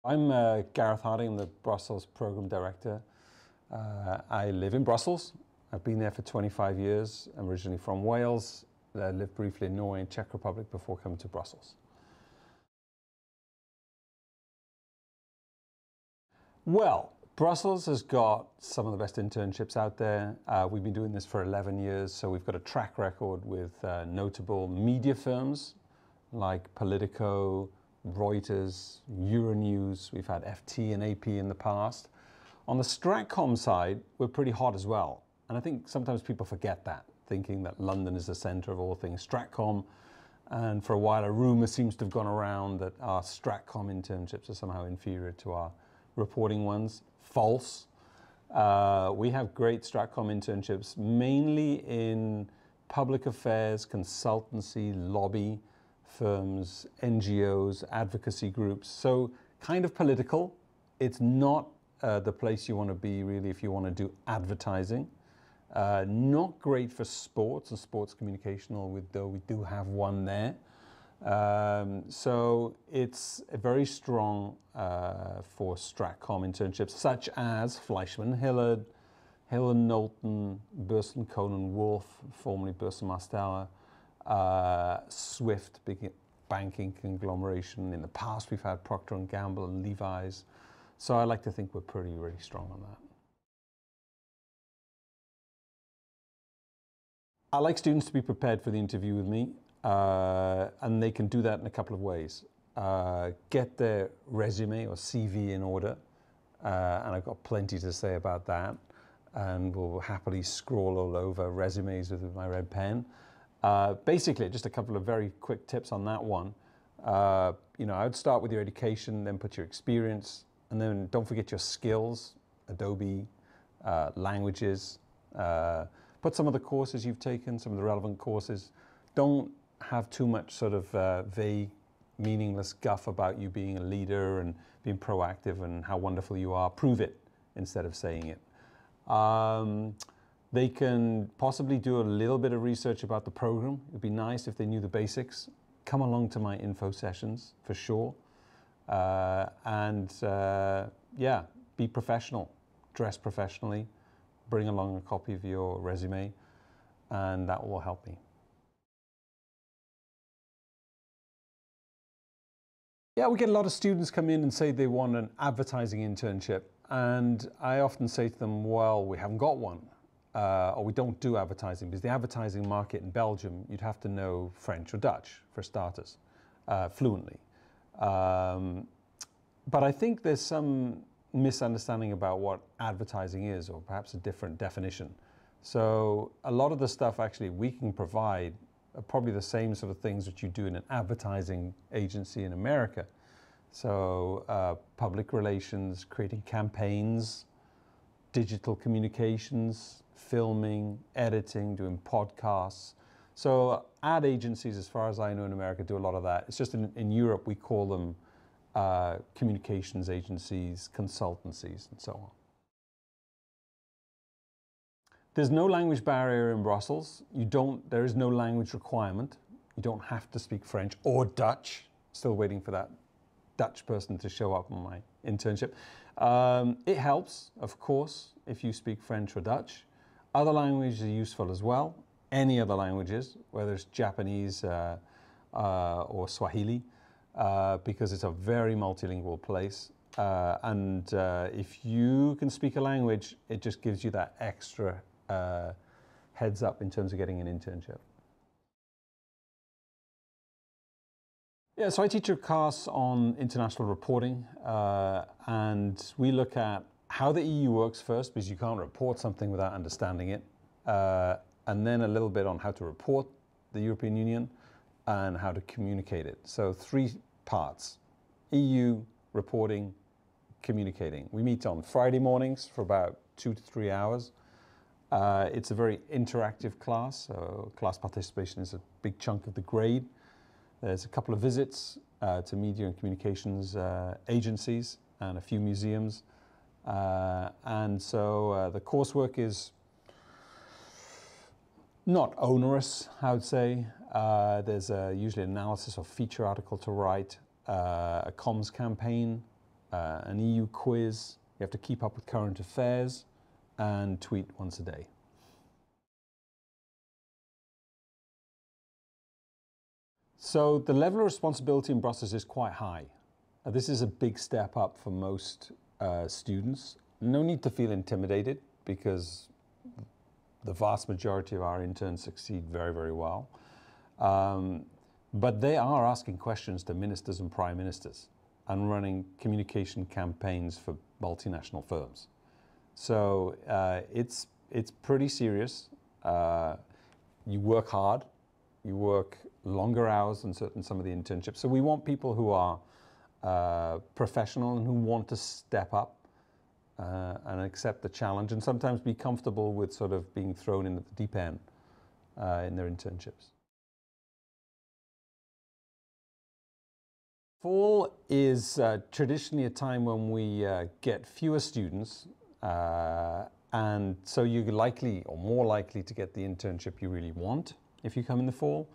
I'm Gareth Harding, I'm the Brussels Program Director. I live in Brussels. I've been there for 25 years. I'm originally from Wales. I lived briefly in Norway and Czech Republic before coming to Brussels. Well, Brussels has got some of the best internships out there. We've been doing this for 11 years, so we've got a track record with notable media firms like Politico, Reuters, Euronews. We've had FT and AP in the past. On the Stratcom side, we're pretty hot as well. And I think sometimes people forget that, thinking that London is the center of all things Stratcom. And for a while, a rumor seems to have gone around that our Stratcom internships are somehow inferior to our reporting ones. False. We have great Stratcom internships, mainly in public affairs, consultancy, lobby firms, NGOs, advocacy groups. So kind of political. It's not the place you want to be really if you want to do advertising. Not great for sports and sports communication, though we do have one there. So it's very strong for Stratcom internships, such as Fleischmann Hillard, Hill and Knowlton, Burson Conan Wolf, formerly Burson Marsteller, Swift, big banking conglomeration. In the past, we've had Procter & Gamble and Levi's. So I like to think we're really strong on that. I like students to be prepared for the interview with me, and they can do that in a couple of ways. Get their resume or CV in order, and I've got plenty to say about that, and will happily scroll all over resumes with my red pen. Basically, just a couple of very quick tips on that one. I would start with your education, then put your experience, and then don't forget your skills, Adobe, languages. Put some of the courses you've taken, some of the relevant courses. Don't have too much sort of vague, meaningless guff about you being a leader and being proactive and how wonderful you are. Prove it instead of saying it. They can possibly do a little bit of research about the program. It'd be nice if they knew the basics. Come along to my info sessions for sure. Yeah, be professional, dress professionally, bring along a copy of your resume, and that will help me. Yeah, we get a lot of students come in and say they want an advertising internship. And I often say to them, well, we haven't got one. Or we don't do advertising, because the advertising market in Belgium, you'd have to know French or Dutch, for starters, fluently. But I think there's some misunderstanding about what advertising is, or perhaps a different definition. So a lot of the stuff actually we can provide are probably the same sort of things that you do in an advertising agency in America. So public relations, creating campaigns, digital communications, filming, editing, doing podcasts. So ad agencies, as far as I know in America, do a lot of that. It's just in Europe, we call them communications agencies, consultancies, and so on. There's no language barrier in Brussels. There is no language requirement. You don't have to speak French or Dutch. Still waiting for that Dutch person to show up on my internship. It helps, of course, if you speak French or Dutch. Other languages are useful as well. Any other languages, whether it's Japanese or Swahili, because it's a very multilingual place. If you can speak a language, it just gives you that extra heads up in terms of getting an internship. Yeah, so I teach a class on international reporting, and we look at how the EU works first, because you can't report something without understanding it, and then a little bit on how to report the European Union and how to communicate it. So 3 parts: EU, reporting, communicating. We meet on Friday mornings for about 2 to 3 hours. It's a very interactive class, so class participation is a big chunk of the grade. There's a couple of visits to media and communications agencies and a few museums. The coursework is not onerous, I would say. There's usually an analysis or feature article to write, a comms campaign, an EU quiz, you have to keep up with current affairs, and tweet once a day. So the level of responsibility in Brussels is quite high. This is a big step up for most students. No need to feel intimidated because the vast majority of our interns succeed very, very well. But they are asking questions to ministers and prime ministers and running communication campaigns for multinational firms. So it's pretty serious. You work hard, you work longer hours than some of the internships. So we want people who are professional and who want to step up and accept the challenge and sometimes be comfortable with sort of being thrown in at the deep end in their internships. Fall is traditionally a time when we get fewer students, and so you're likely or more likely to get the internship you really want if you come in the fall.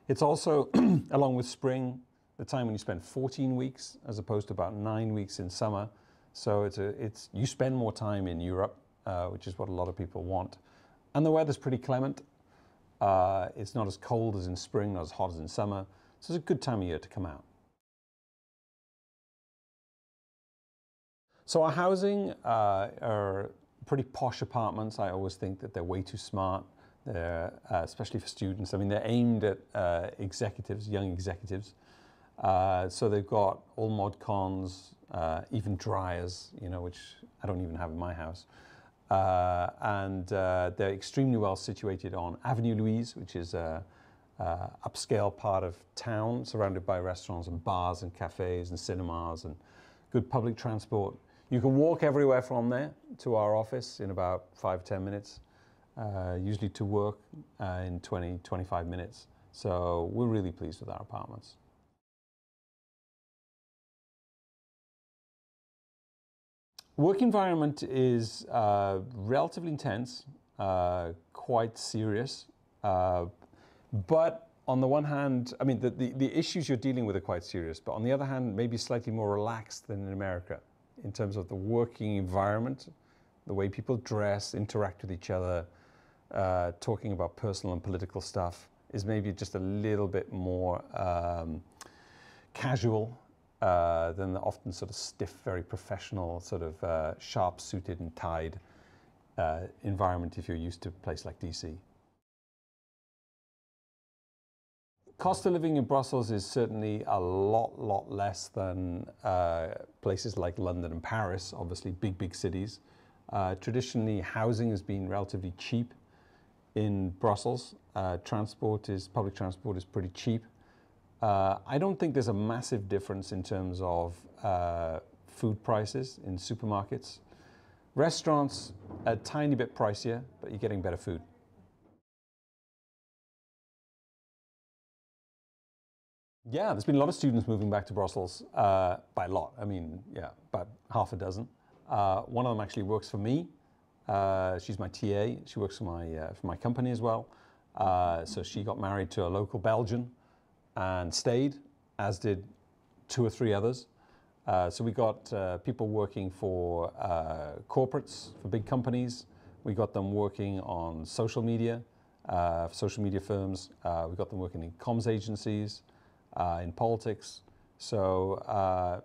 It's also, along with spring, the time when you spend 14 weeks as opposed to about 9 weeks in summer. So you spend more time in Europe, which is what a lot of people want. And the weather's pretty clement. It's not as cold as in spring, not as hot as in summer. So it's a good time of year to come out. So our housing are pretty posh apartments. I always think that they're way too smart. They're, especially for students. I mean, they're aimed at executives, young executives. So they've got all mod cons, even dryers, which I don't even have in my house. And they're extremely well situated on Avenue Louise, which is a upscale part of town, surrounded by restaurants and bars and cafes and cinemas and good public transport. You can walk everywhere from there to our office in about 5-10 minutes, usually to work in 20-25 minutes. So we're really pleased with our apartments. Work environment is relatively intense, quite serious, but on the one hand, I mean, the issues you're dealing with are quite serious, but on the other hand, maybe slightly more relaxed than in America in terms of the working environment, the way people dress, interact with each other, talking about personal and political stuff is maybe just a little bit more casual than the often sort of stiff, very professional, sort of sharp-suited and tied environment if you're used to a place like DC. Cost of living in Brussels is certainly a lot less than places like London and Paris, obviously big cities. Traditionally, housing has been relatively cheap in Brussels. Public transport is pretty cheap. I don't think there's a massive difference in terms of food prices in supermarkets. Restaurants, a tiny bit pricier, but you're getting better food. Yeah, there's been a lot of students moving back to Brussels, by a lot. I mean, yeah, about half a dozen. One of them actually works for me. She's my TA. She works for my company as well. So she got married to a local Belgian and stayed, as did 2 or 3 others. So we got people working for corporates, for big companies. We got them working on social media, for social media firms. We got them working in comms agencies, in politics. So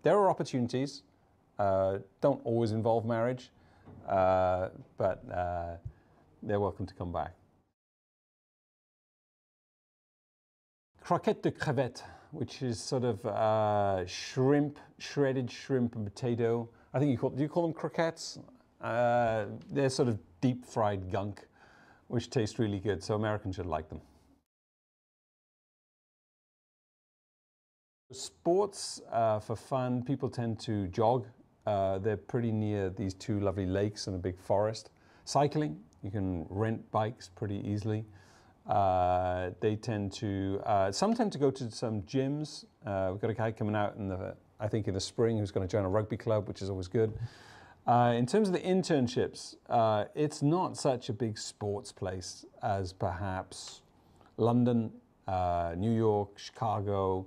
there are opportunities. Don't always involve marriage, but they're welcome to come back. Croquette de crevette, which is sort of shrimp, shredded shrimp and potato. I think do you call them croquettes? They're sort of deep fried gunk, which taste really good. So Americans should like them. Sports, for fun, people tend to jog. They're pretty near these 2 lovely lakes and a big forest. Cycling, you can rent bikes pretty easily. They tend to, some tend to go to some gyms. We've got a guy coming out I think in the spring who's going to join a rugby club, which is always good. In terms of the internships, it's not such a big sports place as perhaps London, New York, Chicago,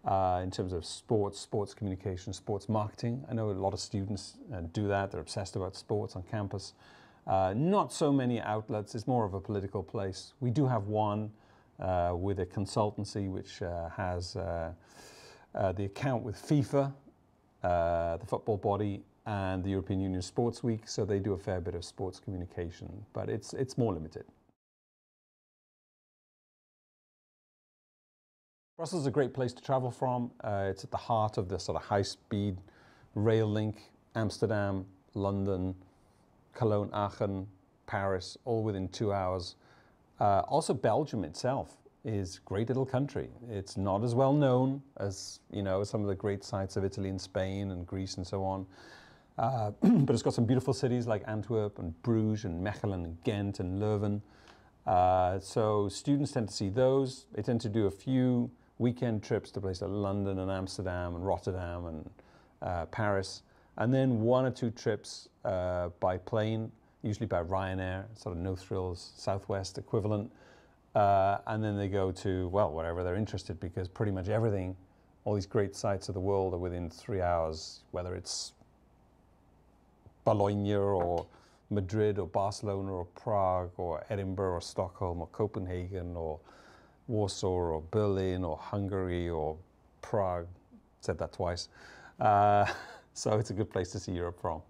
in terms of sports communication, sports marketing. I know a lot of students do that. They're obsessed about sports on campus. Not so many outlets. It's more of a political place. We do have one with a consultancy which has the account with FIFA, the football body, and the European Union Sports Week, so they do a fair bit of sports communication, but it's more limited. Brussels is a great place to travel from. It's at the heart of the sort of high-speed rail link, Amsterdam, London, Cologne, Aachen, Paris, all within 2 hours. Also, Belgium itself is a great little country. It's not as well known as, you know, some of the great sites of Italy and Spain and Greece and so on. But it's got some beautiful cities like Antwerp and Bruges and Mechelen and Ghent and Leuven. So students tend to see those. They tend to do a few weekend trips to places like London and Amsterdam and Rotterdam and Paris. And then 1 or 2 trips by plane, usually by Ryanair, sort of no frills, Southwest equivalent. And then they go to, well, wherever they're interested, because pretty much everything, all these great sites of the world are within 3 hours, whether it's Bologna or Madrid or Barcelona or Prague or Edinburgh or Stockholm or Copenhagen or Warsaw or Berlin or Hungary or Prague. Said that twice. So it's a good place to see Europe from.